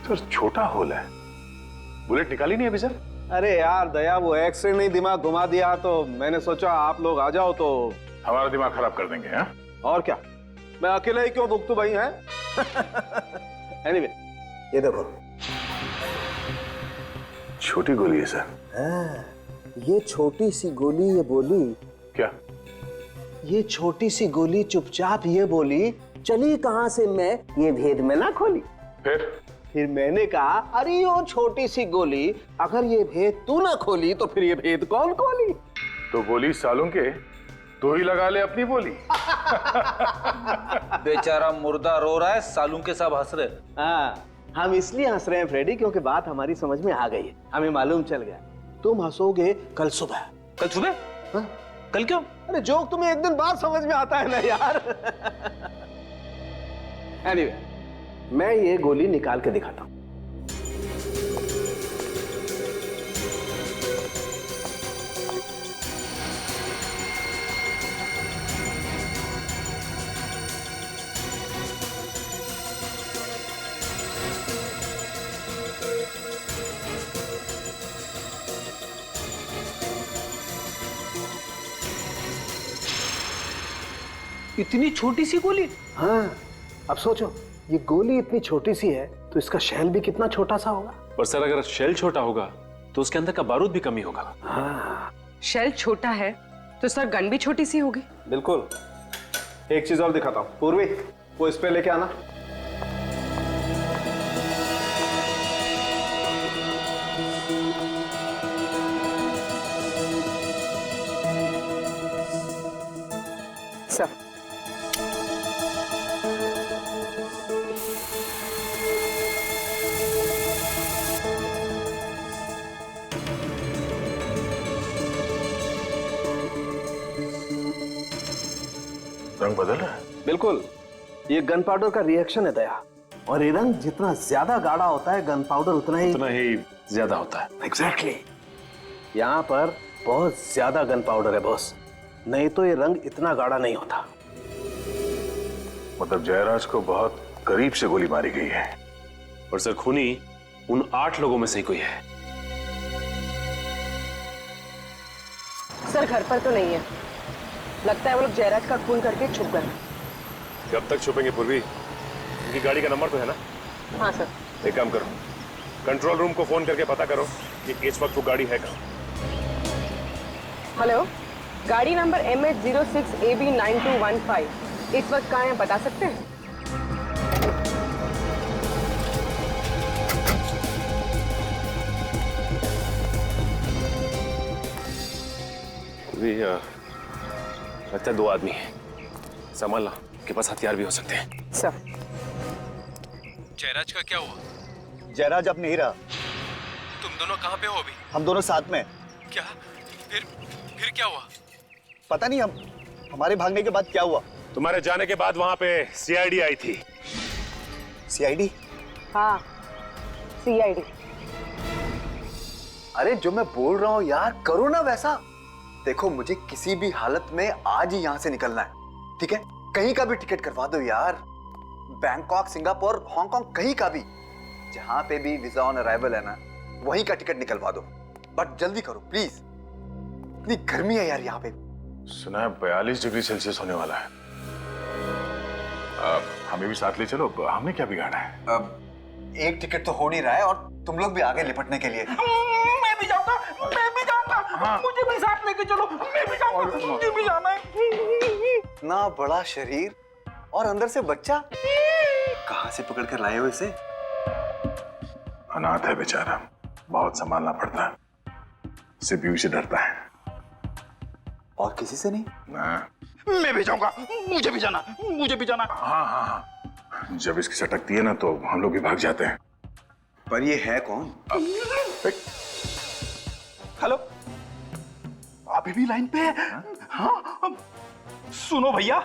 Sir छोटा whole है, bullet निकाली नहीं अभी सर? अरे यार दया, वो एक्सरे नहीं दिमाग घुमा दिया, तो मैंने सोचा आप लोग आ जाओ तो हमारा दिमाग खराब कर देंगे। हाँ और क्या, मैं अकेले ही क्यों भुगतू भाई है। एनीवे, ये देखो छोटी गोली है सर। ये छोटी सी गोली ये बोली क्या? ये छोटी सी गोली चुपचाप ये बोली, चली कहां से मैं ये भेद में ना खोली। फिर मैंने कहा, अरे वो छोटी सी गोली, अगर ये भेद तू ना खोली तो फिर ये भेद कौन खोली? तो बोली सालों के तो ही लगा ले अपनी बोली। बेचारा मुर्दा रो रहा है, सालू के सब हंस रहे। हाँ, हम इसलिए हंस रहे हैं फ्रेडी क्योंकि बात हमारी समझ में आ गई है, हमें मालूम चल गया। तुम हंसोगे कल सुबह। कल सुबह? हाँ? कल क्यों? अरे जोक तुम्हें एक दिन बाद समझ में आता है ना यार। एनीवे, मैं ये गोली निकाल के दिखाता हूं। इतनी छोटी सी गोली? हाँ, अब सोचो, ये गोली इतनी छोटी सी है तो इसका शेल भी कितना छोटा सा होगा। पर सर अगर शेल छोटा होगा तो उसके अंदर का बारूद भी कम ही होगा। हाँ, शेल छोटा है तो सर गन भी छोटी सी होगी। बिल्कुल। एक चीज और दिखाता हूँ, पूर्वी वो स्प्रे लेके आना। सर रंग बदल रहा है। बिल्कुल, ये गन पाउडर का रिएक्शन है दया, और ये रंग जितना ज्यादा गाढ़ा होता है गन पाउडर उतना ही ज्यादा होता है। एग्जैक्टली। यहाँ पर बहुत ज्यादा गन पाउडर है बॉस, नहीं तो ये रंग इतना गाढ़ा नहीं होता। मतलब जयराज को बहुत करीब से गोली मारी गई है। और सर खूनी उन 8 लोगों में से ही कोई है। सर घर पर तो नहीं है, लगता है वो लोग जयराज का खून करके छुप गए। कब तक छुपेंगे पूर्वी? उनकी गाड़ी का नंबर तो है ना? हाँ सर। एक काम करो, कंट्रोल रूम को फोन करके पता करो कि इस वक्त वो गाड़ी है कहाँ। हेलो, गाड़ी नंबर MH06AB9215 इस वक्त कहाँ है बता सकते हैं? लगता है 2 आदमी हैं, संभालना, के पास हथियार भी हो सकते हैं। सर जयराज का क्या हुआ? जयराज अब नहीं रहा। तुम दोनों कहाँ पे हो अभी? हम दोनों साथ में। क्या? फिर क्या हुआ? पता नहीं, हम हमारे भागने के बाद क्या हुआ। तुम्हारे जाने के बाद वहां पे सीआईडी आई थी। सीआईडी? हाँ, CID। अरे जो मैं बोल रहा हूँ यार, करो ना वैसा। देखो, मुझे किसी भी हालत में आज ही यहाँ से निकलना है, ठीक है? कहीं का भी टिकट करवा दो यार, बैंकॉक, सिंगापुर, हांगकांग, कहीं का भी, जहां पे भी वीजा ऑन अराइवल है ना, वहीं का टिकट निकलवा दो। बट जल्दी करो प्लीज, इतनी गर्मी है यार यहाँ पे। सुना है 42 डिग्री सेल्सियस होने वाला है। हमें भी साथ ले चलो, हमने क्या बिगाड़ा है? अब एक टिकट तो हो नहीं रहा है और तुम लोग भी आगे लिपटने के लिए। मैं भी जाऊंगा, मैं भी जाऊंगा। हाँ। मुझे भी साथ लेके चलो, मैं भी जाऊंगा, मुझे भी जाना है। इतना बड़ा शरीर और अंदर से बच्चा, कहाँ से पकड़ कर लाए हो इसे? अनाथ है बेचारा, बहुत संभालना पड़ता है, सिर्फ यूं से डरता है। और किसी से नहीं? ना। मैं भी जाऊंगा, मुझे भी जाना, मुझे भी जाना। हाँ हाँ हाँ, जब इसकी सटकती है ना तो हम लोग भी भाग जाते हैं। पर ये है कौन? हेलो, अभी भी लाइन पे है? हाँ, सुनो भैया,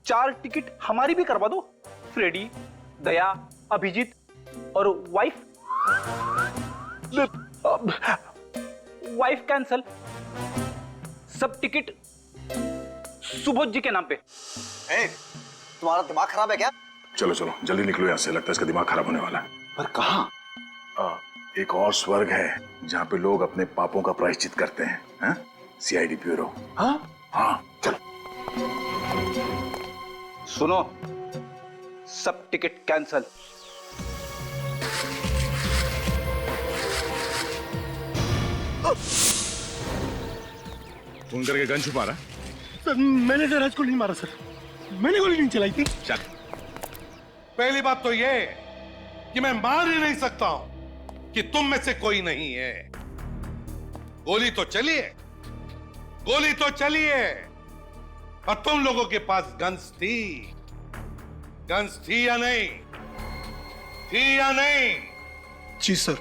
4 टिकट हमारी भी करवा दो। फ्रेडी, दया, अभिजीत और वाइफ। वाइफ कैंसल, सब टिकट सुबोध जी के नाम पे। तुम्हारा दिमाग खराब है क्या? चलो चलो जल्दी निकलो यहाँ से, लगता है इसका दिमाग खराब होने वाला है। पर कहाँ? एक और स्वर्ग है जहाँ पे लोग अपने पापों का प्रायश्चित करते हैं, हाँ? CID bureau. हाँ? हाँ चलो। सुनो, सब टिकट कैंसल। फोन करके गन छुपा रहा? सर मैंने जयराज को नहीं मारा सर, मैंने गोली नहीं चलाई थी। चल। पहली बात तो ये कि मैं मान ही नहीं सकता हूं कि तुम में से कोई नहीं है। गोली तो चली है, गोली तो चली है, और तुम लोगों के पास गन्स थी। गन्स थी या नहीं? थी या नहीं? जी सर,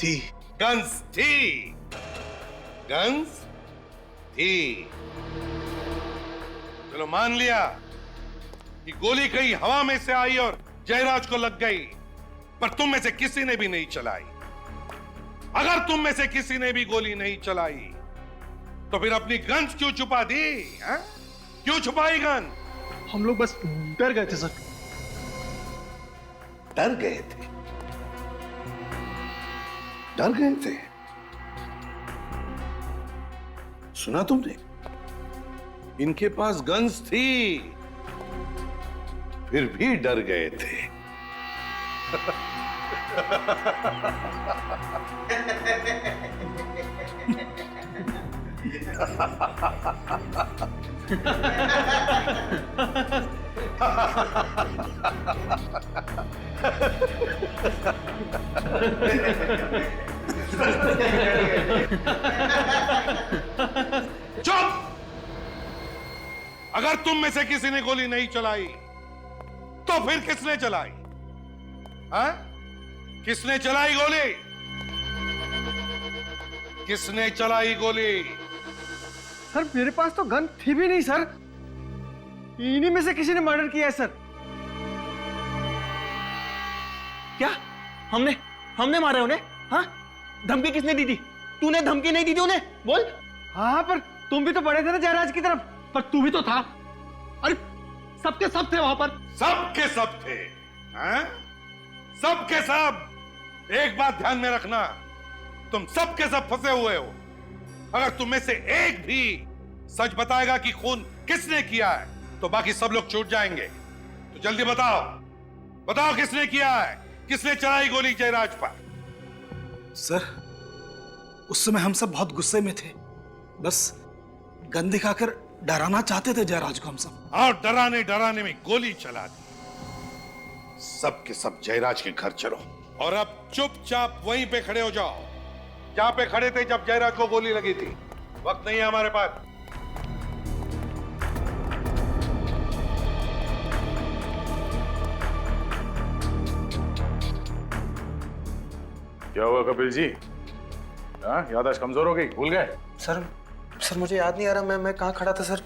थी। गन्स थी, गन्स थी। चलो मान लिया कि गोली कहीं हवा में से आई और जयराज को लग गई, पर तुम में से किसी ने भी नहीं चलाई। अगर तुम में से किसी ने भी गोली नहीं चलाई तो फिर अपनी गन्स क्यों छुपा दी? हा? क्यों छुपाई गन? हम लोग बस डर गए थे सर। डर गए थे? डर गए थे? सुना तुमने? इनके पास गन्स थी, फिर भी डर गए थे। चुप! अगर तुम में से किसी ने गोली नहीं चलाई तो फिर किसने चलाई? हाँ? किसने चलाई गोली? किसने चलाई गोली? सर मेरे पास तो गन थी भी नहीं सर, इन्हीं में से किसी ने मर्डर किया है सर। क्या? हमने मारा उन्हें? हाँ? धमकी किसने दी थी? तूने धमकी नहीं दी थी उन्हें? बोल। हाँ पर तुम भी तो बड़े थे ना जयराज की तरफ, पर तू भी तो था। अरे सबके सब थे वहां पर। सबके सब थे, हाँ? सबके सब। एक बात ध्यान में रखना, तुम सबके सब फंसे हुए हो। अगर तुम में से एक भी सच बताएगा कि खून किसने किया है तो बाकी सब लोग छूट जाएंगे। तो जल्दी बताओ, बताओ किसने किया है? किसने चलाई गोली जयराज पर? सर उस समय हम सब बहुत गुस्से में थे, बस गन दिखाकर डराना चाहते थे जयराज को हम सब। और डराने डराने में गोली चला दी। सब के सब जयराज के घर चलो और अब चुपचाप वहीं पे खड़े हो जाओ जहां पे खड़े थे जब जयराज को गोली लगी थी। वक्त नहीं है हमारे पास। क्या हुआ कपिल जी? हाँ, याददाश्त कमजोर हो गई, भूल गए? सर मुझे याद नहीं आ रहा मैं कहाँ खड़ा था सर।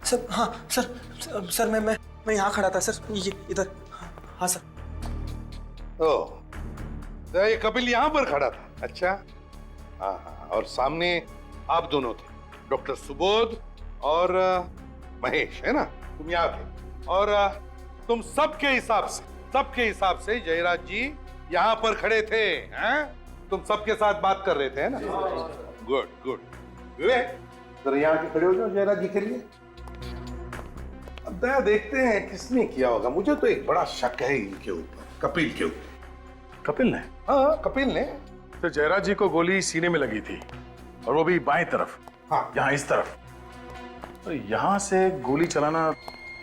सर हाँ सर मैं यहाँ खड़ा था सर, ये इधर। हाँ सर। ओह, तो ये कपिल यहां पर खड़ा था? अच्छा, हाँ हाँ। और सामने आप दोनों थे, डॉक्टर सुबोध और महेश, है ना? तुम यहाँ थे और तुम सबके हिसाब से जयराज जी यहाँ पर खड़े थे, हैं? तुम सबके साथ बात कर रहे थे, है ना? Good good. विवेक, जरा यहाँ के खड़े हो जाओ जयराज जी के लिए। अब दया देखते हैं किसने किया होगा। मुझे तो एक बड़ा शक है इनके ऊपर, कपिल के ऊपर। कपिल ने? हाँ, कपिल ने। तो जयराज जी को गोली सीने में लगी थी और वो भी बाएं तरफ। हाँ, यहाँ इस तरफ। तो यहाँ से गोली चलाना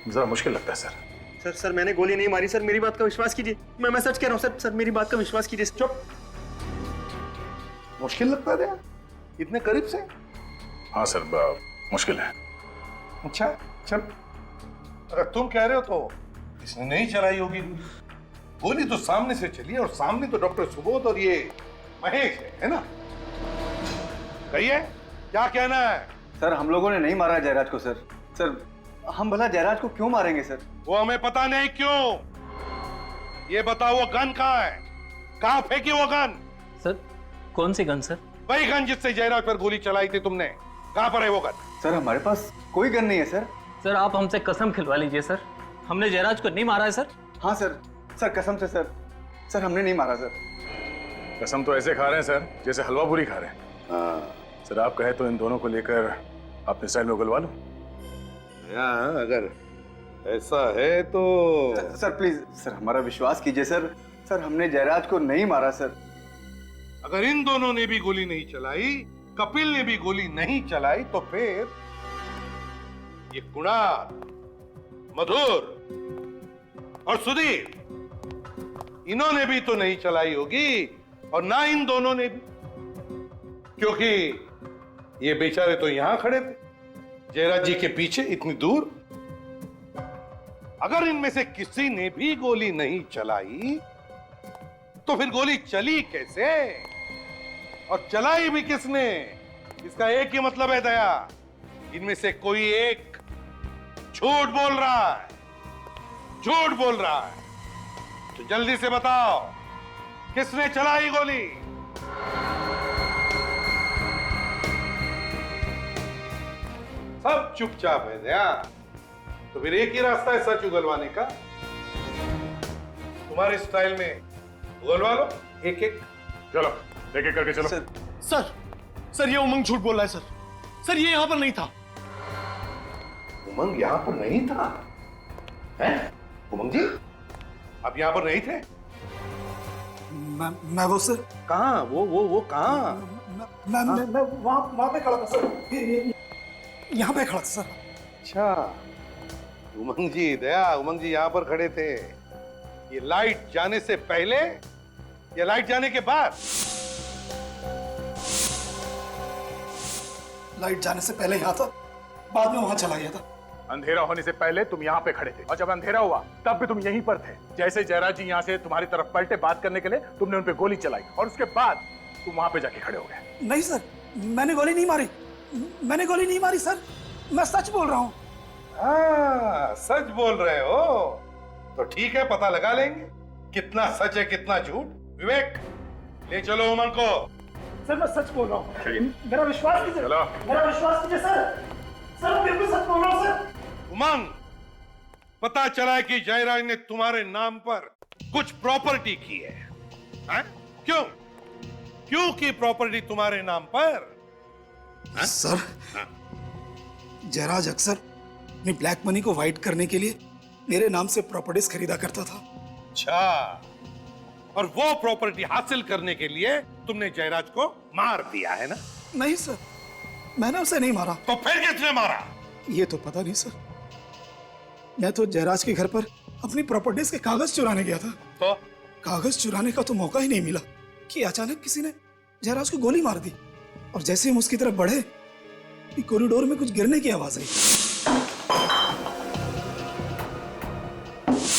जरा मुश्किल लगता है सर। सर मैंने गोली नहीं मारी सर, मेरी बात का विश्वास कीजिए। मैं सच कह रहा हूँ सर, मेरी बात का विश्वास कीजिए। चुप। मुश्किल लगता है इतने करीब से? हाँ सर, मुश्किल है। अच्छा चल, अगर तुम कह रहे हो तो इसने नहीं चलाई होगी गोली। तो सामने से चली और सामने तो डॉक्टर सुबोध और ये महेश है ना? कहिए, क्या कहना है? सर हम लोगों ने नहीं मारा जयराज को सर। सर हम भला जयराज को क्यों मारेंगे सर? वो हमें पता नहीं क्यों। ये बताओ वो गन कहाँ है? कहाँ फेंकी वो गन? सर कौन सी गन सर? वही गन जिससे जयराज पर गोली चलाई थी तुमने। कहाँ पर है वो गन? सर हमारे पास कोई गन नहीं है सर। सर आप हमसे कसम खिलवा लीजिए सर, हमने जयराज को नहीं मारा है सर। हाँ सर, सर कसम से सर, सर हमने नहीं मारा सर। कसम तो ऐसे खा रहे हैं सर जैसे हलवा पूरी खा रहे हैं। हाँ सर आप कहे तो इन दोनों को लेकर अपने स्टाइल में उगलवा लो। अगर ऐसा है तो सर प्लीज सर हमारा विश्वास कीजिए सर। सर हमने जयराज को नहीं मारा सर। अगर इन दोनों ने भी गोली नहीं चलाई, कपिल ने भी गोली नहीं चलाई, तो फिर ये कुणाल, मधुर और सुधीर इन्होंने भी तो नहीं चलाई होगी, और ना इन दोनों ने भी, क्योंकि ये बेचारे तो यहां खड़े थे जयराज जी के पीछे इतनी दूर। अगर इनमें से किसी ने भी गोली नहीं चलाई तो फिर गोली चली कैसे और चलाई भी किसने? इसका एक ही मतलब है दया, इनमें से कोई एक झूठ बोल रहा है, झूठ बोल रहा है। तो जल्दी से बताओ किसने चलाई गोली? सब चुपचाप है दया। तो फिर एक ही रास्ता है सच उगलवाने का। तुम्हारे स्टाइल में उगलवा लो एक एक। चलो एक एक करके चलो। सर ये उमंग झूठ बोल रहा है सर। सर ये यहाँ पर नहीं था। उमंग यहां पर नहीं था? हैं? उमंग जी आप यहां पर नहीं थे? मैं वो सर, कहां? वो कहां? मैं वहां पे खड़ा था सर, यहाँ पे खड़ा था सर। अच्छा उमंग जी, दया उमंग जी यहां पर खड़े थे। ये लाइट जाने से पहले या लाइट जाने के बाद? लाइट जाने से पहले यहाँ था, बाद में वहां चला गया था। अंधेरा होने से पहले तुम यहाँ पे खड़े थे, और जब अंधेरा हुआ तब भी तुम यहीं पर थे। जैसे जयराज जी यहाँ से तुम्हारी तरफ पलटे बात करने के लिए, तुमने उन पे गोली चलाई और उसके बाद तुम वहां पे जाके खड़े हो गए। नहीं सर, मैंने गोली नहीं मारी, मैंने गोली नहीं मारी सर, मैं सच बोल रहा हूँ। सच बोल रहे हो तो ठीक है, पता लगा लेंगे कितना सच है कितना झूठ। विवेक ले चलो उमंग को। सर मैं सच बोल रहा हूँ, मेरा विश्वास कीजिए, चलो। मेरा विश्वास कीजिए सर, सर मैं बिल्कुल सच बोल रहा हूँ सर। उमंग, पता चला है कि जयराज ने तुम्हारे नाम पर कुछ प्रॉपर्टी की है, हैं? क्यों क्यों की प्रॉपर्टी तुम्हारे नाम पर? हैं? सर जयराज अक्सर अपनी ब्लैक मनी को वाइट करने के लिए मेरे नाम से प्रॉपर्टीज खरीदा करता था। अच्छा, और वो प्रॉपर्टी हासिल करने के लिए तुमने जयराज को मार दिया है ना? नहीं सर, मैंने उसे नहीं मारा। तो फिर किसने मारा? ये तो पता नहीं सर, मैं तो जयराज के घर पर अपनी प्रॉपर्टीज के कागज चुराने गया था। तो कागज चुराने का तो मौका ही नहीं मिला कि अचानक किसी ने जयराज को गोली मार दी, और जैसे हम उसकी तरफ बढ़े कि कॉरिडोर में कुछ गिरने की आवाज आई।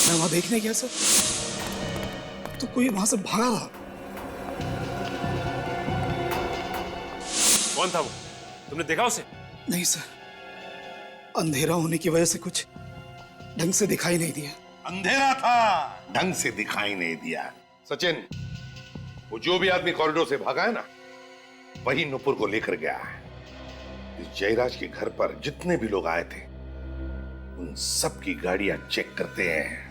मैं वहां देखने गया सर, तो कोई वहां से भागा था। कौन था वो? तुमने देखा उसे? नहीं सर, अंधेरा होने की वजह से कुछ ढंग से दिखाई नहीं दिया। अंधेरा था, ढंग से दिखाई नहीं दिया। सचिन, वो जो भी आदमी कॉरिडोर से भागा है ना, वही नुपुर को लेकर गया है। इस जयराज के घर पर जितने भी लोग आए थे उन सब की गाड़ियां चेक करते हैं।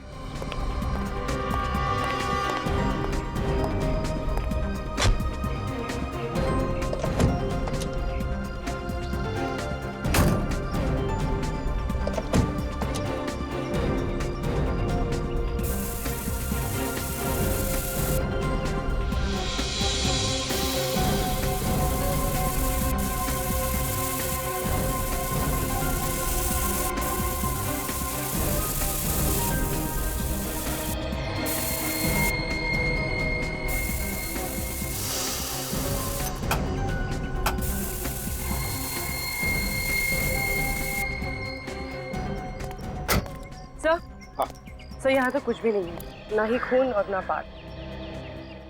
सर यहाँ तो कुछ भी नहीं है, ना ही खून और ना बात।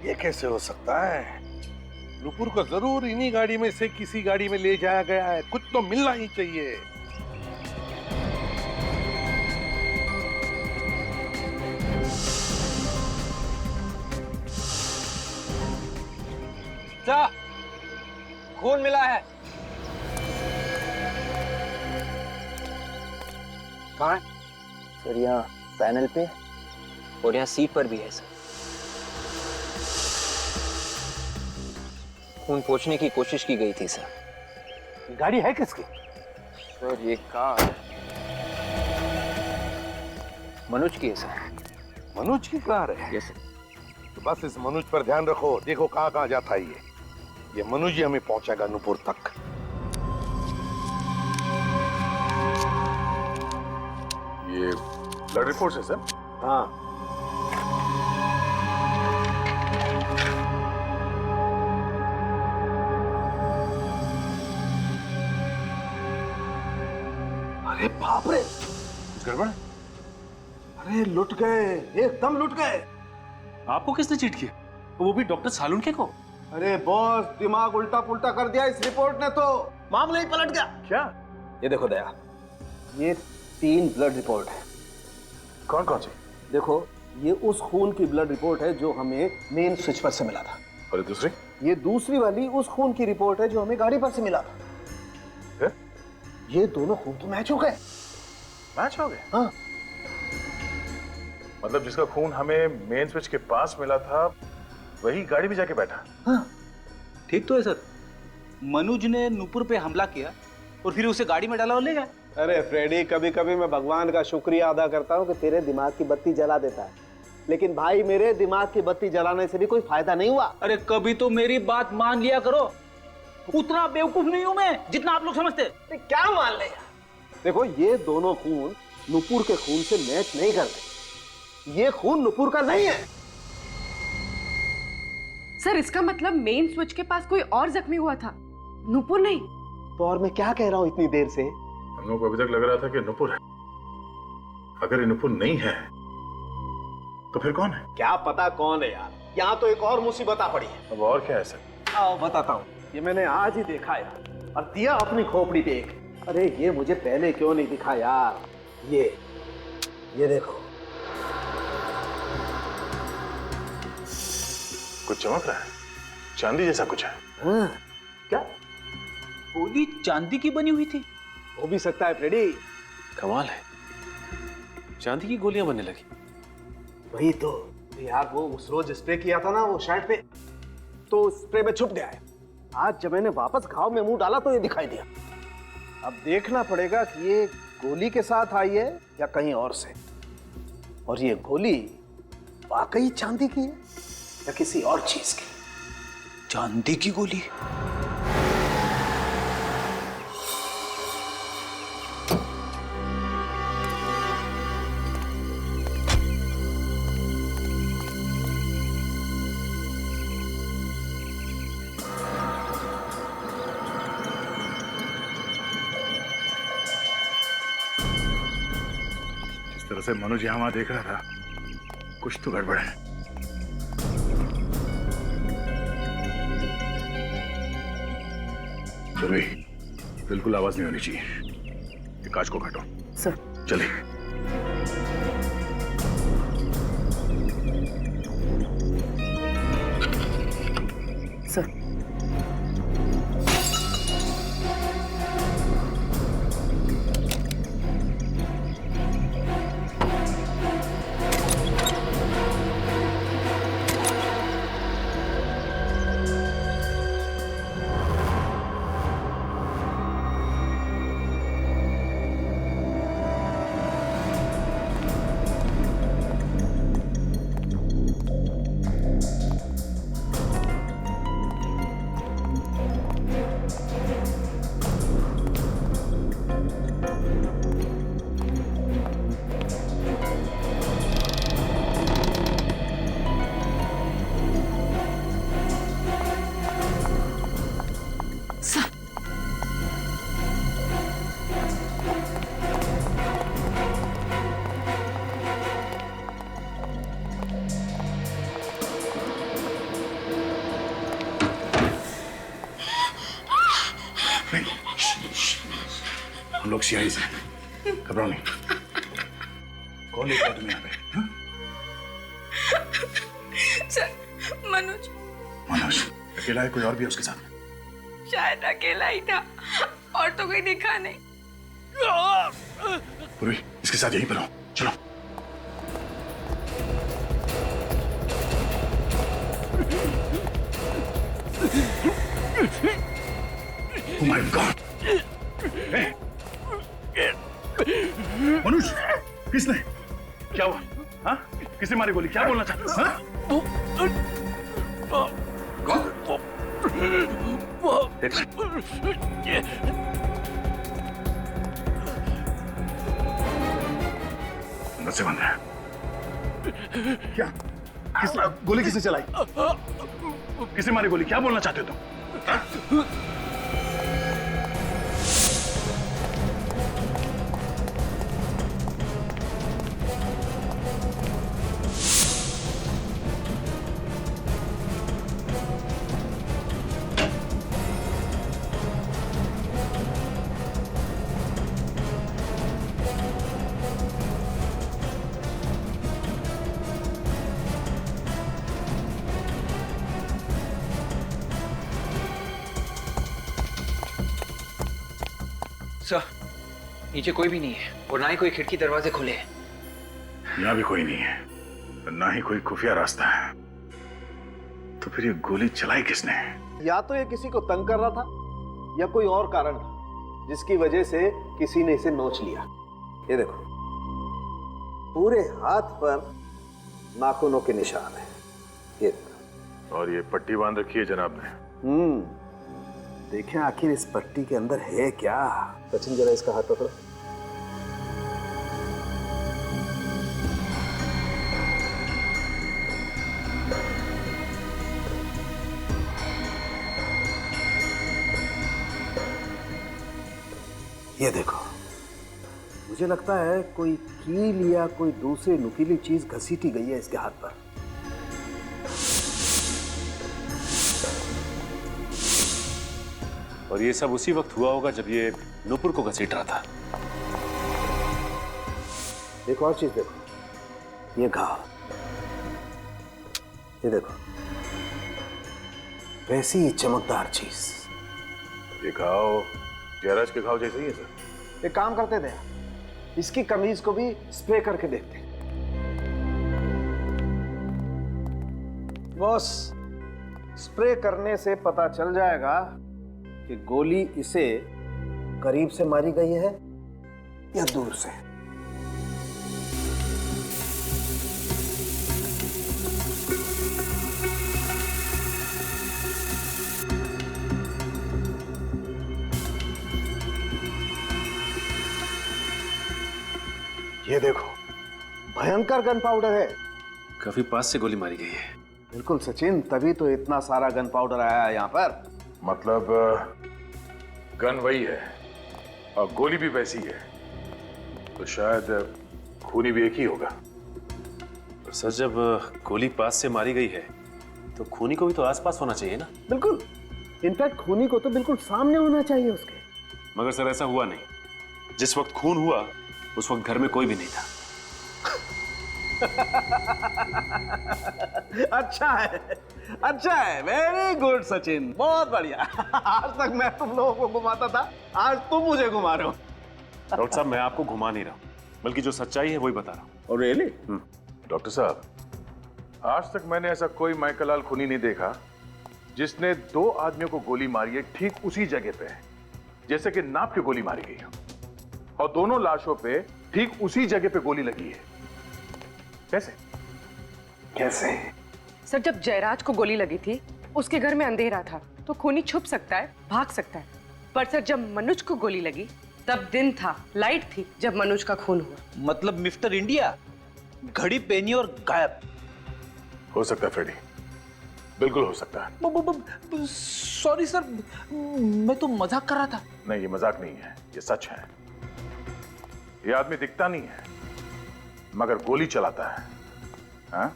ये कैसे हो सकता है? नुपुर को जरूर इन्हीं गाड़ी में से किसी गाड़ी में ले जाया गया है, कुछ तो मिलना ही चाहिए। खून मिला है। कहाँ है? सर यहाँ पैनल पे। और यहाँ सीट पर भी है सर। खून पोंछने की कोशिश की गई थी सर। गाड़ी है किसकी? सर ये कार मनोज की है सर। मनोज की कार है? Yes sir. तो बस इस मनोज पर ध्यान रखो, देखो कहाँ कहाँ जाता है ये मनोज ही हमें पहुंचाएगा नूपुर तक। ये ब्लड रिपोर्ट है सर। हाँ अरे बाप रे, कुछ गड़बड़ है? अरे लुट गए, एकदम लुट गए। आपको किसने चीट किया? वो भी डॉक्टर सालुंके को? अरे बॉस, दिमाग उल्टा पुल्टा कर दिया इस रिपोर्ट ने तो, मामला ही पलट गया। क्या? ये देखो दया, ये 3 ब्लड रिपोर्ट है। कौन कौन सी? देखो ये उस खून की ब्लड रिपोर्ट है जो हमें मेन स्विच पर से मिला था, और दूसरी? ये दूसरी वाली उस खून की रिपोर्ट है जो हमें गाड़ी पर से मिला था। है? ये दोनों खून तो मैच हो गए। मैच हो गए? हाँ। मतलब जिसका खून हमें मेन स्विच के पास मिला था वही गाड़ी में जाके बैठा? हाँ। ठीक तो है सर, मनोज ने नूपुर पे हमला किया और फिर उसे गाड़ी में डाला और ले गया। अरे फ्रेडी, कभी कभी मैं भगवान का शुक्रिया अदा करता हूँ कि तेरे दिमाग की बत्ती जला देता है, लेकिन भाई मेरे दिमाग की बत्ती जलाने से भी कोई फायदा नहीं हुआ। अरे कभी तो मेरी बात मान लिया करो, उतना बेवकूफ नहीं हूं मैं जितना आप लोग समझते। क्या मान ले यार? देखो ये दोनों खून नुपुर के खून से मैच नहीं करते, ये खून नुपुर का नहीं है। सर इसका मतलब मेन स्विच के पास कोई और जख्मी हुआ था, नूपुर नहीं। तो और मैं क्या कह रहा हूं इतनी देर से? हम लोग को अभी तक लग रहा था कि नुपुर है। अगर ये नुपुर नहीं है तो फिर कौन है? क्या पता कौन है यार, यहाँ तो एक और मुसीबत आ पड़ी है। अब और क्या है सर? आओ बताता हूँ, ये मैंने आज ही देखा यार, और दिया अपनी खोपड़ी देख। अरे ये मुझे पहले क्यों नहीं दिखा यार? ये देखो, कुछ चमक रहा है, चांदी जैसा कुछ है। हाँ, क्या गोली चांदी की बनी हुई थी? हो भी सकता है फ्रेडी। कमाल है, चांदी की गोलियां बनने लगी। वही तो यार, वो उस रोज स्प्रे किया था ना वो शर्ट पे, तो स्प्रे में छुप गया है। आज जब मैंने वापस घाव में मुंह डाला तो ये दिखाई दिया। अब देखना पड़ेगा कि ये गोली के साथ आई है या कहीं और से, और ये गोली वाकई चांदी की है या किसी और चीज की। चांदी की गोली? जिस तरह से मनोज यहाँ वहां देख रहा था, कुछ तो गड़बड़ है। सुरभि, बिल्कुल आवाज नहीं होनी चाहिए। ये कांच को काटो। सर। चलिए। सर हम लोग सीआई से, घबराओ नहीं। कौन लेकर आया तुम्हें यहाँ पे? हाँ? सर मनोज। मनोज अकेला है, कोई और भी है उसके साथ? शायद अकेला ही था, और तो कोई दिखा नहीं। पूर्वी, इसके साथ यहीं पर हो, चलो। Oh my God! मनुष्य, किसने? क्या हुआ? हाँ? किसने मारी गोली? क्या बोलना चाहते? हाँ? अंदर से बंद है। क्या? गोली किसने चलाई? किसने मारी गोली? क्या बोलना चाहते हो तुम? सर, नीचे कोई भी नहीं है और ना ही कोई खिड़की दरवाजे खुले हैं। यहाँ भी कोई नहीं है, ना ही कोई खुफिया रास्ता है। तो फिर ये गोली चलाई किसने? या तो ये किसी को तंग कर रहा था या कोई और कारण था जिसकी वजह से किसी ने इसे नोच लिया। ये देखो, पूरे हाथ पर नाखूनों के निशान है। ये देखो। और ये पट्टी बांध रखी है जनाब ने। देखें आखिर इस पट्टी के अंदर है क्या। सचिन जरा इसका हाथ पकड़ो। ये देखो, मुझे लगता है कोई कील या कोई दूसरी नुकीली चीज घसीटी गई है इसके हाथ पर। और ये सब उसी वक्त हुआ होगा जब ये नूपुर को घसीट रहा था। एक और चीज देखो, ये घाव, ये देखो, वैसी चमकदार चीज। ये घाव जयराज के घाव जैसे ही है सर। एक काम करते थे, इसकी कमीज को भी स्प्रे करके देखते। बॉस, स्प्रे करने से पता चल जाएगा कि गोली इसे करीब से मारी गई है या दूर से। ये देखो, भयंकर गन पाउडर है। काफी पास से गोली मारी गई है। बिल्कुल सचिन, तभी तो इतना सारा गन पाउडर आया है यहाँ पर। मतलब गन वही है और गोली भी वैसी है, तो शायद खूनी भी एक ही होगा। पर सर, जब गोली पास से मारी गई है तो खूनी को भी तो आसपास होना चाहिए ना? बिल्कुल, इनफैक्ट खूनी को तो बिल्कुल सामने होना चाहिए उसके। मगर सर, ऐसा हुआ नहीं। जिस वक्त खून हुआ उस वक्त घर में कोई भी नहीं था। अच्छा है, अच्छा है, वेरी गुड सचिन, बहुत बढ़िया। आज तक मैं तुम लोगों को घुमाता था, आज तुम मुझे घुमा रहे हो। डॉक्टर साहब, मैं आपको घुमा नहीं रहा हूं, बल्कि जो सच्चाई है वही बता रहा हूं। और रियली? डॉक्टर साहब, आज तक मैंने ऐसा कोई माइकलाल खूनी नहीं देखा जिसने दो आदमियों को गोली मारी है ठीक उसी जगह पे, जैसे कि नाप की गोली मारी गई हो, और दोनों लाशों पे ठीक उसी जगह पे गोली लगी है। कैसे? कैसे? सर, जब जयराज को गोली लगी थी उसके घर में अंधेरा था, तो खूनी छुप सकता है, भाग सकता है। पर सर, जब मनुज को गोली लगी तब दिन था, लाइट थी जब मनुज का खून हुआ। मतलब मिस्टर इंडिया घड़ी पहनी और गायब। हो सकता है फ्रेडी, बिल्कुल हो सकता है। सॉरी सर, मैं तो मजाक कर रहा था। नहीं, ये मजाक नहीं है, ये सच है। ये आदमी दिखता नहीं है मगर गोली चलाता है। हाँ?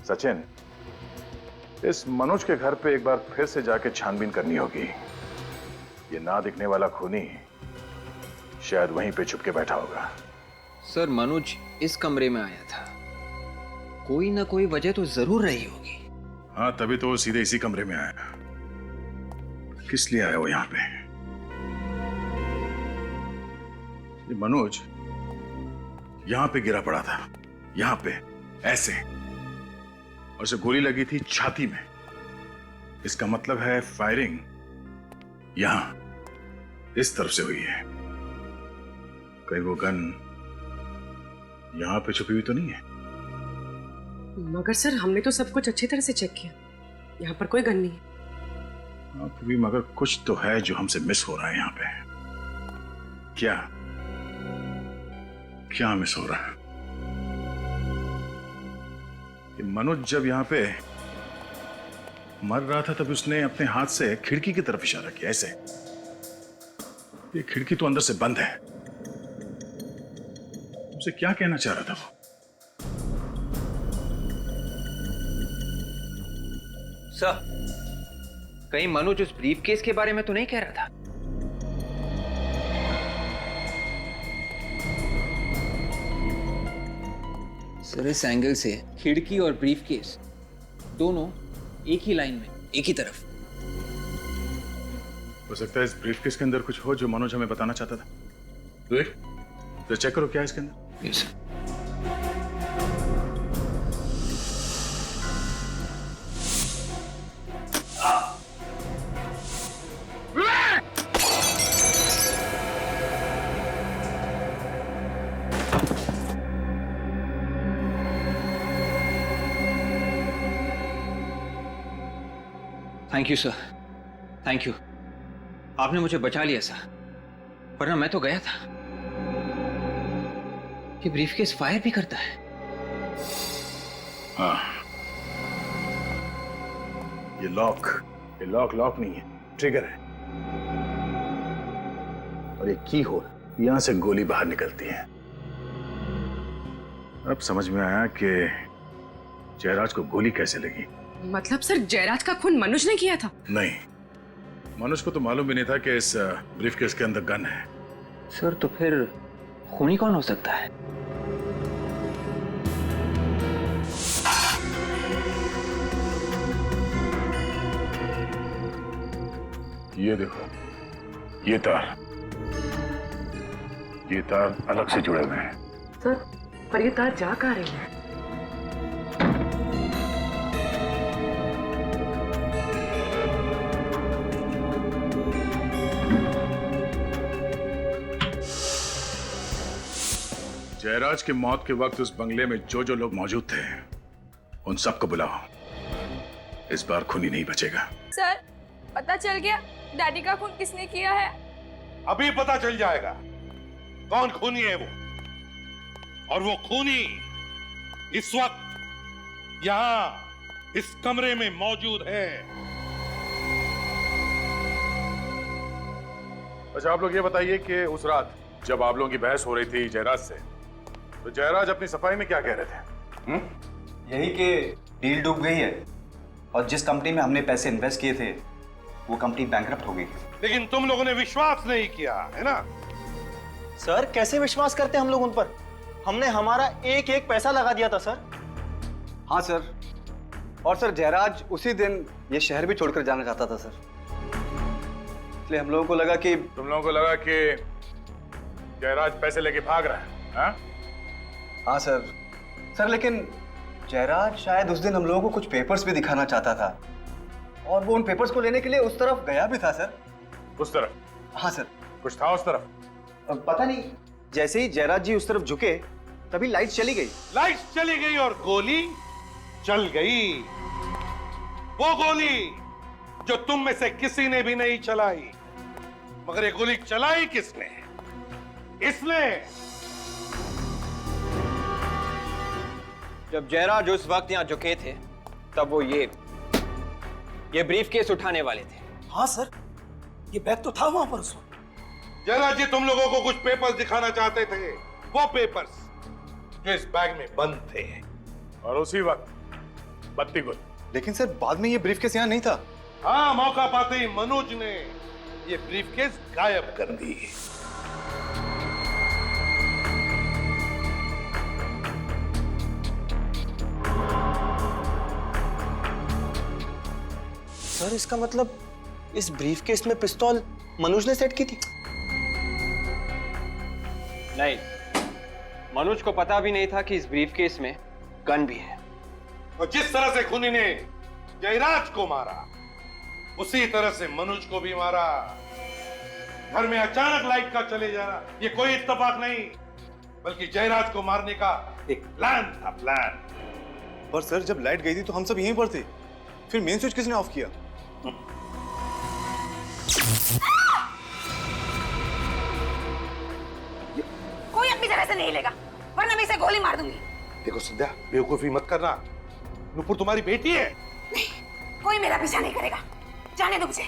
सचिन, इस मनोज के घर पे एक बार फिर से जाके छानबीन करनी होगी। ये ना दिखने वाला खूनी शायद वहीं पे छुप के बैठा होगा। सर, मनोज इस कमरे में आया था, कोई ना कोई वजह तो जरूर रही होगी। हाँ, तभी तो वो सीधे इसी कमरे में आया। किस लिए आया वो यहाँ पे? ये मनोज यहां पे गिरा पड़ा था, यहां पे ऐसे, और उसे गोली लगी थी छाती में। इसका मतलब है फायरिंग यहां इस तरफ से हुई है। कहीं वो गन यहां पे छुपी हुई तो नहीं है? मगर सर हमने तो सब कुछ अच्छी तरह से चेक किया, यहाँ पर कोई गन नहीं है। हाँ, तो भी मगर कुछ तो है जो हमसे मिस हो रहा है यहाँ पे। क्या क्या मिस हो रहा है? कि मनोज जब यहाँ पे मर रहा था तब उसने अपने हाथ से खिड़की की तरफ इशारा किया ऐसे। ये खिड़की तो अंदर से बंद है। उसे क्या कहना चाह रहा था वो? सर, कहीं मनोज उस ब्रीफकेस के बारे में तो नहीं कह रहा था? सर, इस एंगल से खिड़की और ब्रीफकेस दोनों एक ही लाइन में, एक ही तरफ। हो सकता है इस ब्रीफकेस के अंदर कुछ हो जो मनोज हमें बताना चाहता था। देख, तो चेक करो क्या है इसके अंदर। Yes sir. Thank you sir, thank you. आपने मुझे बचा लिया सर, वरना मैं तो गया था। ये ब्रीफकेस फायर भी करता है। हाँ, ये लॉक नहीं है, ट्रिगर है। और ये की होल, यहां से गोली बाहर निकलती है। अब समझ में आया कि जयराज को गोली कैसे लगी। मतलब सर जयराज का खून मनोज ने किया था? नहीं, मनोज को तो मालूम भी नहीं था कि इस ब्रीफकेस के अंदर गन है। सर, तो फिर खूनी कौन हो सकता है? ये देखो, ये तार अलग से जुड़े हुए हैं। सर, पर ये तार जा कहाँ रही है? जयराज की मौत के वक्त उस बंगले में जो जो लोग मौजूद थे उन सबको बुलाओ। इस बार खूनी नहीं बचेगा। सर, पता चल गया डैडी का खून किसने किया है? अभी पता चल जाएगा कौन खूनी है वो। और वो खूनी इस वक्त यहां इस कमरे में मौजूद है। अच्छा, आप लोग ये बताइए कि उस रात जब आप लोगों की बहस हो रही थी जयराज से, तो जयराज अपनी सफाई में क्या कह रहे थे? यही कि डील डूब गई है और जिस कंपनी में हमने पैसे इन्वेस्ट किए थे वो कंपनी बैंकरप्ट हो गई। लेकिन तुम लोगों ने विश्वास नहीं किया है ना? सर, कैसे विश्वास करते हम लोग उन पर? हमने हमारा एक एक पैसा लगा दिया था सर। हाँ सर, और सर जयराज उसी दिन ये शहर भी छोड़कर जाना चाहता था सर। इसलिए हम लोगों को लगा कि तुम लोगों को लगा कि जयराज पैसे लेके भाग रहा है? हाँ? हाँ सर, लेकिन जयराज शायद उस दिन हम लोगों को कुछ पेपर्स भी दिखाना चाहता था और वो उन पेपर्स को लेने के लिए उस तरफ गया भी था सर। उस तरफ? हाँ सर। कुछ था उस तरफ? पता नहीं, जैसे ही जयराज जी उस तरफ झुके तभी लाइट्स चली गई। लाइट्स चली गई और गोली चल गई। वो गोली जो तुम में से किसी ने भी नहीं चलाई। मगर ये गोली चलाई किसने? इसने। जब जयराज उस वक्त यहाँ झुके थे तब वो ये ब्रीफकेस उठाने वाले थे। हाँ सर, ये बैग तो था वहां पर उस वक्त। जयराज जी तुम लोगों को कुछ पेपर्स दिखाना चाहते थे, वो पेपर्स जो इस बैग में बंद थे। और उसी वक्त बत्ती गुल। लेकिन सर बाद में ये ब्रीफकेस यहाँ नहीं था। हाँ, मौका पाते ही मनोज ने ये ब्रीफकेस गायब कर दी। सर, इसका मतलब इस ब्रीफकेस में पिस्तौल मनोज ने सेट की थी? नहीं, मनोज को पता भी नहीं था कि इस ब्रीफकेस में गन भी है। और जिस तरह से खूनी ने जयराज को मारा उसी तरह से मनुज को भी मारा। घर में अचानक लाइट का चले जाना ये कोई इत्तेफाक नहीं, बल्कि जयराज को मारने का एक प्लान था, प्लान। पर सर जब लाइट गई थी तो हम सब यहीं पर थे, फिर मेन स्विच किसने ऑफ किया? कोई अपनी जगह से नहीं लेगा, वरना मैं इसे गोली मार दूंगी। देखो संध्या, बेवकूफी मत करना। नुपुर तुम्हारी बेटी है। नहीं, कोई मेरा पीछा नहीं करेगा, जाने दो मुझे।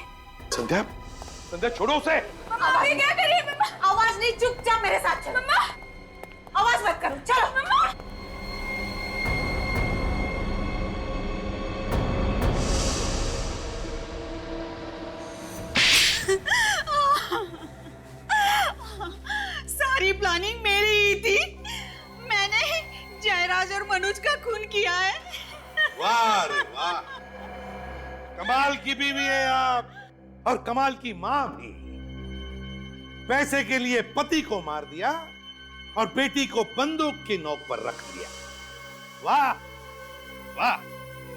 संध्या, संध्या छोड़ो उसे। मम्मा ये क्या करिए? मम्मा आवाज नहीं, चुपचाप मेरे साथ चलो। मम्मा आवाज मत करो, चलो। मम्मा सारी प्लानिंग मेरी ही थी। मैंने जयराज और मनोज का खून किया है। वाह रे वाह, कमाल की बीवी है आप, और कमाल की मां भी। पैसे के लिए पति को मार दिया और बेटी को बंदूक की नोक पर रख दिया। वाह वाह।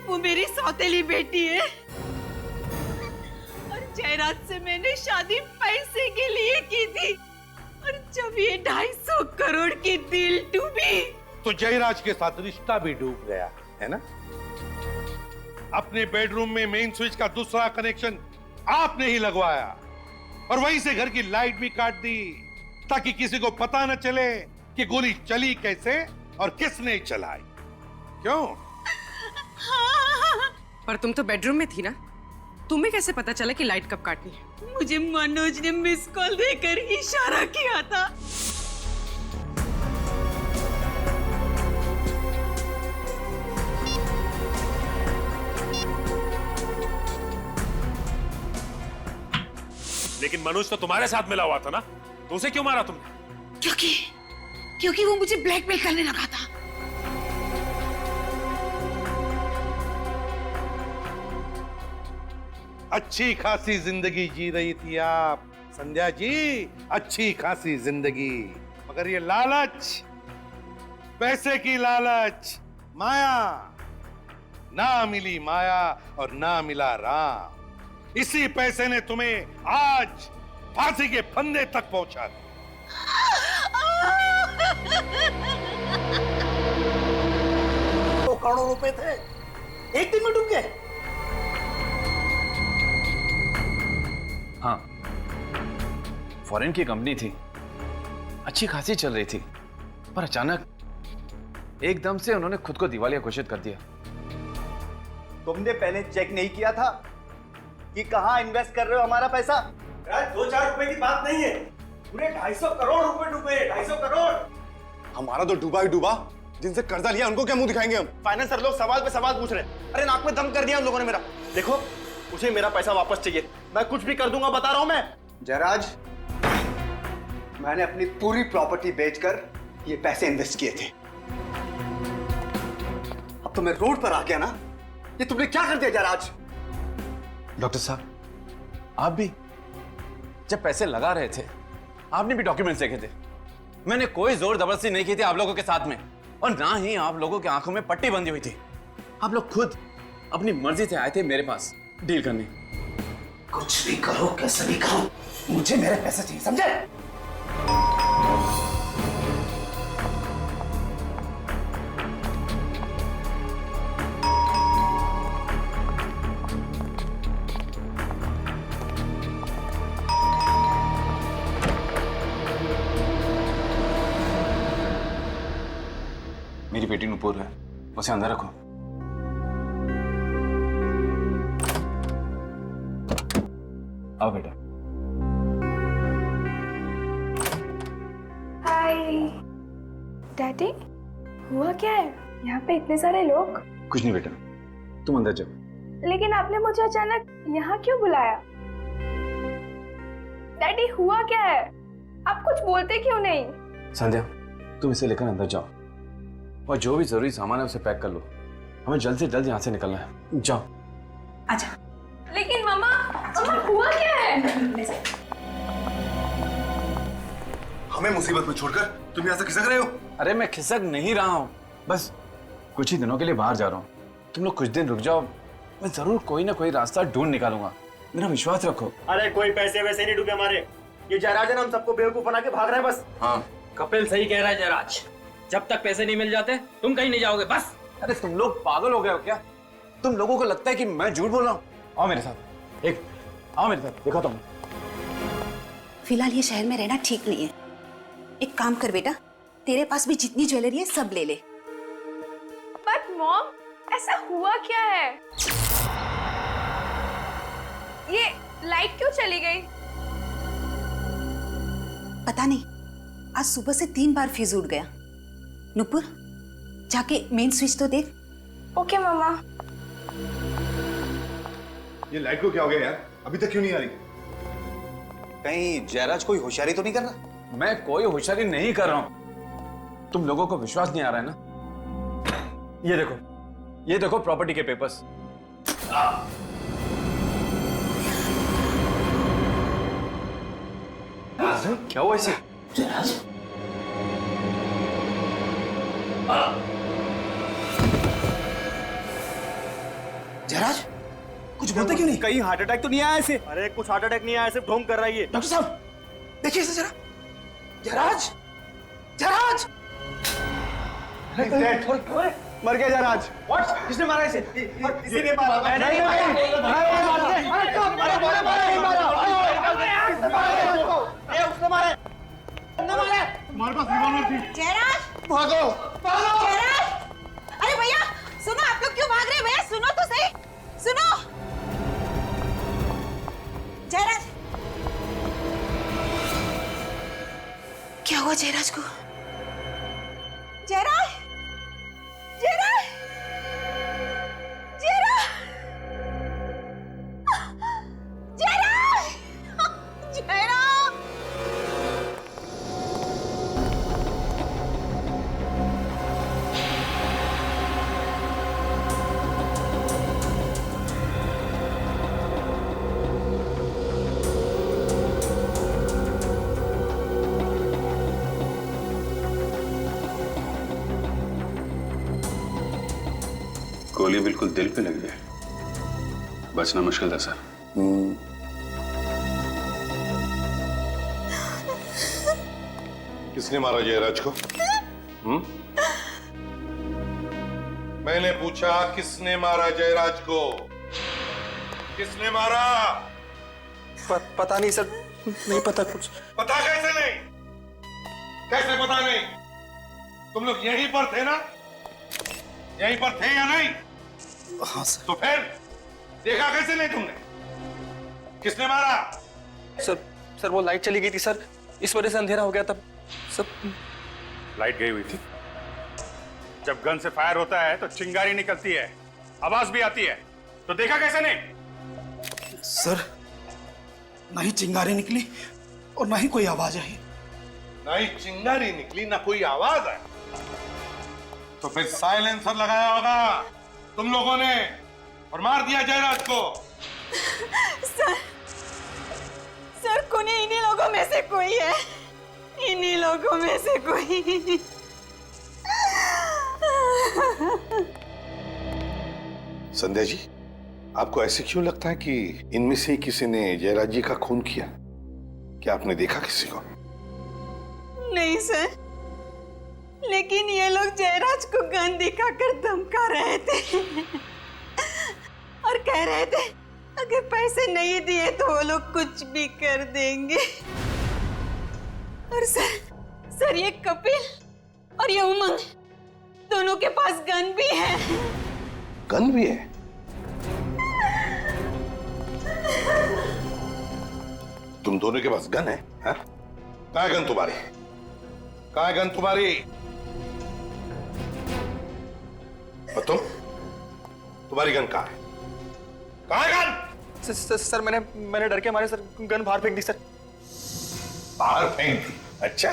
वो मेरी सौतेली बेटी है और जयराज से मैंने शादी पैसे के लिए की थी, और जब ये 250 करोड़ की डील डूबी तो जयराज के साथ रिश्ता भी डूब गया है ना। अपने बेडरूम में मेन स्विच का दूसरा कनेक्शन आपने ही लगवाया, और वहीं से घर की लाइट भी काट दी, ताकि किसी को पता न चले कि गोली चली कैसे और किसने चलाई। क्यों? पर तुम तो बेडरूम में थी ना, तुम्हें कैसे पता चला कि लाइट कब काटनी है? मुझे मनोज ने मिस कॉल देकर इशारा किया था। लेकिन मनोज तो तुम्हारे साथ मिला हुआ था ना, तो उसे क्यों मारा तुमने? क्योंकि वो मुझे ब्लैकमेल करने लगा था। अच्छी खासी जिंदगी जी रही थी आप संध्या जी, अच्छी खासी जिंदगी, मगर ये लालच, पैसे की लालच, माया, ना मिली माया और ना मिला राम। इसी पैसे ने तुम्हें आज फांसी के फंदे तक पहुंचा दिया। तो करोड़ों रुपए थे, एक दिन में डूब गए। हाँ, फॉरेन की कंपनी थी, अच्छी खासी चल रही थी, पर अचानक एकदम से उन्होंने खुद को दिवालिया घोषित कर दिया। तुमने पहले चेक नहीं किया था कि कहां इन्वेस्ट कर रहे हो हमारा पैसा? 2-4 रुपए की बात नहीं है, पूरे 250 करोड़ रुपए डूबे। 250 करोड़। हमारा तो डूबा ही डूबा, जिनसे कर्जा लिया उनको क्या मुंह दिखाएंगे हम? फाइनेंसर लोग सवाल पे सवाल पूछ रहे हैं। अरे नाक में दम कर दिया उन लोगों ने मेरा। देखो, उसे मेरा पैसा वापस चाहिए, मैं कुछ भी कर दूंगा, बता रहा हूं मैं। जयराज, मैंने अपनी पूरी प्रॉपर्टी बेचकर ये पैसे इन्वेस्ट किए थे। अब तो मैं रोड पर आ गया ना, ये तुमने क्या कर दिया जयराज? डॉक्टर साहब, आप भी जब पैसे लगा रहे थे, आपने भी डॉक्यूमेंट्स देखे थे। मैंने कोई जोर जबरदस्ती नहीं की थी आप लोगों के साथ में, और ना ही आप लोगों की आंखों में पट्टी बंधी हुई थी। आप लोग खुद अपनी मर्जी से आए थे मेरे पास डील करने। कुछ भी करो, कैसे भी करो, मुझे मेरे पैसे चाहिए, समझे? मेरी बेटी नुपुर है, उसे अंदर रखो। आओ बेटा। हाय डैडी, हुआ क्या है? यहाँ पे इतने सारे लोग। कुछ नहीं बेटा, तुम अंदर जाओ। लेकिन आपने मुझे अचानक यहाँ क्यों बुलाया? डैडी हुआ क्या है? आप कुछ बोलते क्यों नहीं? संध्या, तुम इसे लेकर अंदर जाओ और जो भी जरूरी सामान है उसे पैक कर लो। हमें जल्द से जल्द यहाँ से निकलना है। जाओ। आजा। लेकिन मम्मा, हुआ क्या है? हमें मुसीबत में छोड़कर तुम यहाँ से खिसक रहे हो? अरे मैं खिसक नहीं रहा हूँ, बस कुछ ही दिनों के लिए बाहर जा रहा हूँ। तुम लोग कुछ दिन रुक जाओ, मैं जरूर कोई ना कोई रास्ता ढूंढ निकालूंगा। मेरा विश्वास रखो। अरे कोई पैसे वैसे नहीं डूबे हमारे, ये जयराज है ना, हम सबको बेवकूफ बना के भाग रहे हैं बस। हाँ कपिल सही कह रहा है जयराज, जब तक पैसे नहीं मिल जाते तुम कहीं नहीं जाओगे बस। अरे तुम लोग पागल हो गए हो क्या? तुम लोगों को लगता है कि मैं झूठ बोल रहा हूँ? आओ मेरे साथ, आओ मेरे साथ, दिखाता हूँ। फिलहाल ये शहर में रहना ठीक नहीं है। एक काम कर बेटा, तेरे पास भी जितनी ज्वेलरी है सब ले ले। बट मॉम, ऐसा हुआ क्या है? ये लाइट क्यों चली गई? पता नहीं, आज सुबह से 3 बार फ्यूज उड़ गया। नुपुर, जाके मेन स्विच तो देख। ओके मामा। ये लाइट को क्या हो गया यार? अभी तक क्यों नहीं आ रही? कहीं जयराज कोई होशियारी तो नहीं कर रहा? मैं कोई होशियारी नहीं कर रहा हूं। तुम लोगों को विश्वास नहीं आ रहा है ना? ये देखो प्रॉपर्टी के पेपर्स। क्या हुआ इसे? जयराज, कुछ बोलते क्यों नहीं? कहीं हार्ट अटैक तो नहीं आया इसे? अरे कुछ हार्ट अटैक नहीं आया, सिर्फ ढोंग कर रहा है ये। डॉक्टर साहब, देखिए इसे जरा। जयराज, जयराज! मर गया जयराज। व्हाट? किसने मारा इसे? इसी ने मारा। नहीं हमारे पास रिवॉल्वर थी। जयराज, भागो भागो। जयराज! अरे भैया सुनो, आप लोग क्यों भाग रहे हैं? भैया सुनो तो सही, सुनो। जयराज, क्या हुआ जयराज को? जयराज, जयराज, जयराज, जयराज, जयराज! गोली बिल्कुल दिल पे लगी है, बचना मुश्किल था सर। किसने मारा जयराज को? मैंने पूछा किसने मारा जयराज को? किसने मारा? पता नहीं सर, नहीं पता कुछ। पता कैसे नहीं? कैसे पता नहीं? तुम लोग यहीं पर थे ना? यहीं पर थे या नहीं? हाँ सर। तो फिर देखा कैसे नहीं तुमने? किसने मारा? सर वो लाइट चली गई थी सर, इस वजह से अंधेरा हो गया तब सब। लाइट गई हुई थी। जब गन से फायर होता है तो चिंगारी निकलती है, आवाज भी आती है, तो देखा कैसे नहीं? सर, ना ही चिंगारी निकली और ना ही कोई आवाज आई। ना ही चिंगारी निकली ना कोई आवाज आई, तो फिर साइलेंसर लगाया होगा तुम लोगों ने और मार दिया जयराज को। सर कुने इन्हीं लोगों में से कोई है, इन्हीं लोगों में से कोई। संध्या जी, आपको ऐसे क्यों लगता है कि इनमें से किसी ने जयराज जी का खून किया? क्या आपने देखा किसी को? नहीं सर, लेकिन ये लोग जयराज को गन दिखाकर धमका रहे थे और कह रहे थे अगर पैसे नहीं दिए तो वो लोग कुछ भी कर देंगे। और सर ये कपिल और ये उमंग दोनों के पास गन भी है। गन भी है? तुम दोनों के पास गन है? कहाँ है गन तुम्हारी? कहाँ है गन तुम्हारी? और तुम्हारी गन कहाँ है? कहाँ है गन? सर मैंने डर के मारे सर गन बाहर फेंक दी सर। बाहर फेंक दी? अच्छा।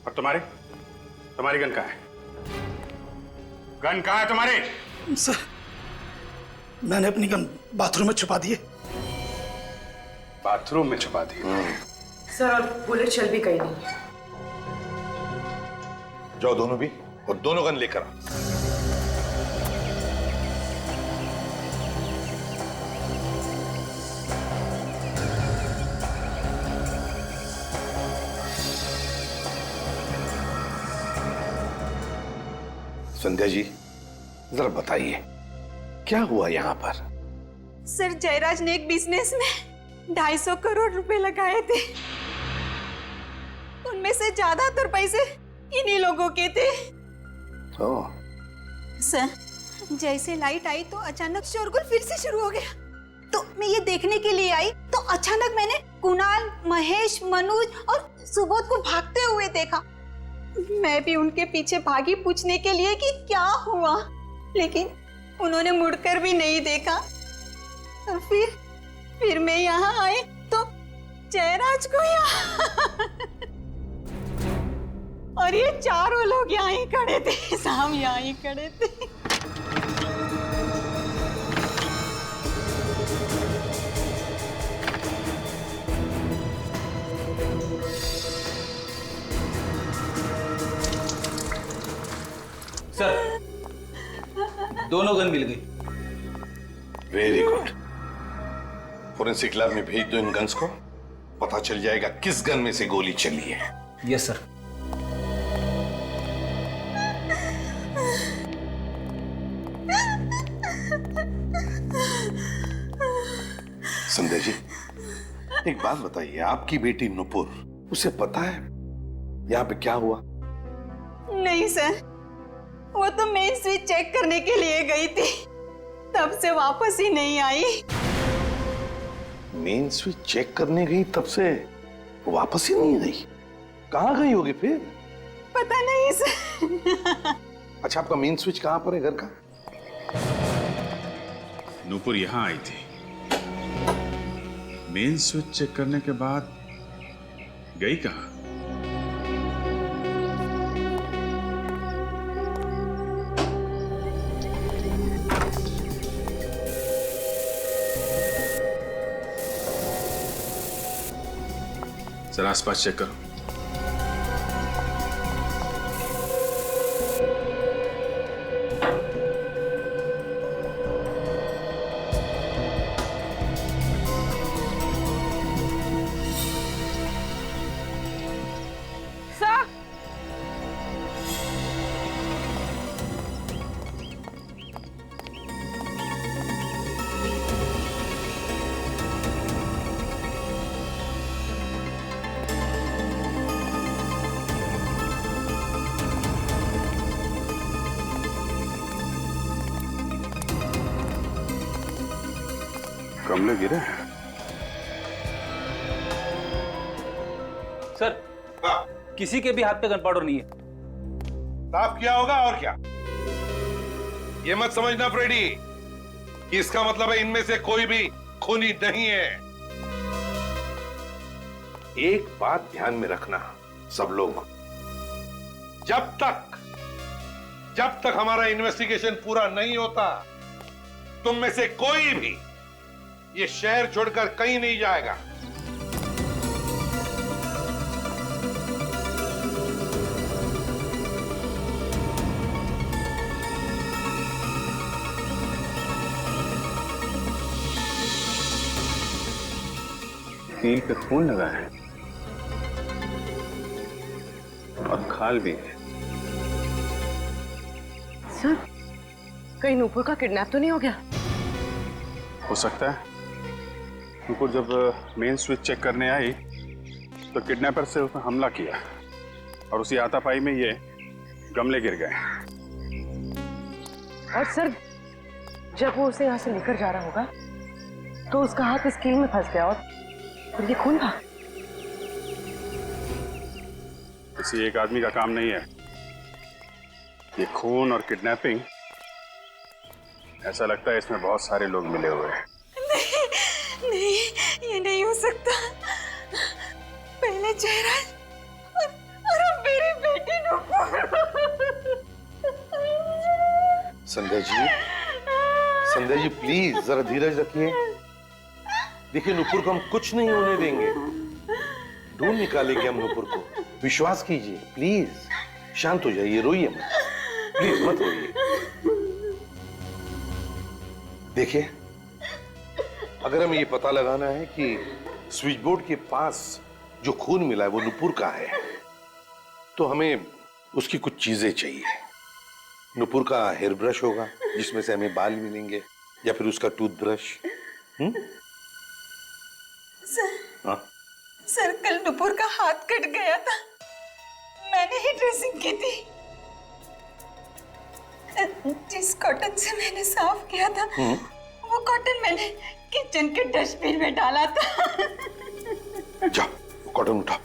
और तुम्हारी गन कहाँ है? गन कहाँ है तुम्हारी? सर, मैंने अपनी गन बाथरूम में छुपा दी है। बाथरूम में छुपा दी? सर, और बुलेट चल भी गई नहीं। जाओ दोनों भी, और दोनों गन लेकर आओ। संध्या जी जरा बताइए क्या हुआ यहाँ पर? सर जयराज ने एक बिजनेस में 250 करोड़ रुपए लगाए थे। उनमें से ज्यादातर पैसे इन्हीं लोगों के थे। सर जैसे लाइट आई तो अचानक शोरगुल फिर से शुरू हो गया। तो मैं ये देखने के लिए आई तो अचानक मैंने कुणाल, महेश, मनोज और सुबोध को भागते हुए देखा। मैं भी उनके पीछे भागी पूछने के लिए कि क्या हुआ, लेकिन उन्होंने मुड़कर भी नहीं देखा। और फिर मैं यहाँ आई तो जयराज को यहाँ और ये चारों लोग यहाँ ही खड़े थे, साम यहाँ ही खड़े थे। सर दोनों गन मिल गई। Very good. फोरेंसिक लैब में भेज दो इन गन्स को, पता चल जाएगा किस गन में से गोली चली है। Yes sir. संध्या जी एक बात बताइए, आपकी बेटी नुपुर, उसे पता है यहाँ पे क्या हुआ? नहीं सर, वो तो मेन स्विच चेक करने के लिए गई थी, तब से वापस ही नहीं आई। मेन स्विच चेक करने गई तब से वापस ही नहीं आई? कहाँ गई होगी फिर? पता नहीं सर। अच्छा आपका मेन स्विच कहाँ पर है घर का? नूपुर यहाँ आई थी, मेन स्विच चेक करने के बाद गई कहाँ? जरा आसपास चेक करो। गमले गिरे हैं। सर किसी के भी हाथ पे गन पाउडर नहीं है। साफ किया होगा और क्या? ये मत समझना फ्रेडी कि इसका मतलब है इनमें से कोई भी खूनी नहीं है। एक बात ध्यान में रखना सब लोग, जब तक हमारा इन्वेस्टिगेशन पूरा नहीं होता, तुम में से कोई भी ये शहर छोड़कर कहीं नहीं जाएगा। कील पे खून लगा है और खाल भी है। सर कहीं नूपुर का किडनैप तो नहीं हो गया? हो सकता है। नूपुर जब मेन स्विच चेक करने आई तो किडनैपर से उसने हमला किया और उसी हाथापाई में ये गमले गिर गए। और सर जब वो उसे यहाँ से लेकर जा रहा होगा तो उसका हाथ इस कील में फंस गया और ये खून था। किसी एक आदमी का काम नहीं है ये खून और किडनैपिंग। ऐसा लगता है इसमें बहुत सारे लोग मिले हुए हैं। नहीं, ये नहीं हो सकता। पहले जयराज और अब मेरी बेटी नुपुर। संध्या जी प्लीज जरा धीरज रखिए। देखिए नुपुर को हम कुछ नहीं होने देंगे, ढूंढ निकालेंगे हम नुपुर को। विश्वास कीजिए प्लीज, शांत हो जाइए, रोइए मत, प्लीज मत रोइए। देखिए अगर हमें ये पता लगाना है कि स्विच बोर्ड के पास जो खून मिला है वो नुपुर का है, तो हमें उसकी कुछ चीजें चाहिए। नुपुर का हेयर ब्रश होगा जिसमें से हमें बाल मिलेंगे, या फिर उसका टूथब्रश। सर, हाँ? सर कल नुपुर का हाथ कट गया था, मैंने ही ड्रेसिंग की थी। जिस कॉटन से मैंने साफ किया था वो कॉटन मैंने किचन के डस्टबिन में डाला था। जाओ कॉटन उठाओ।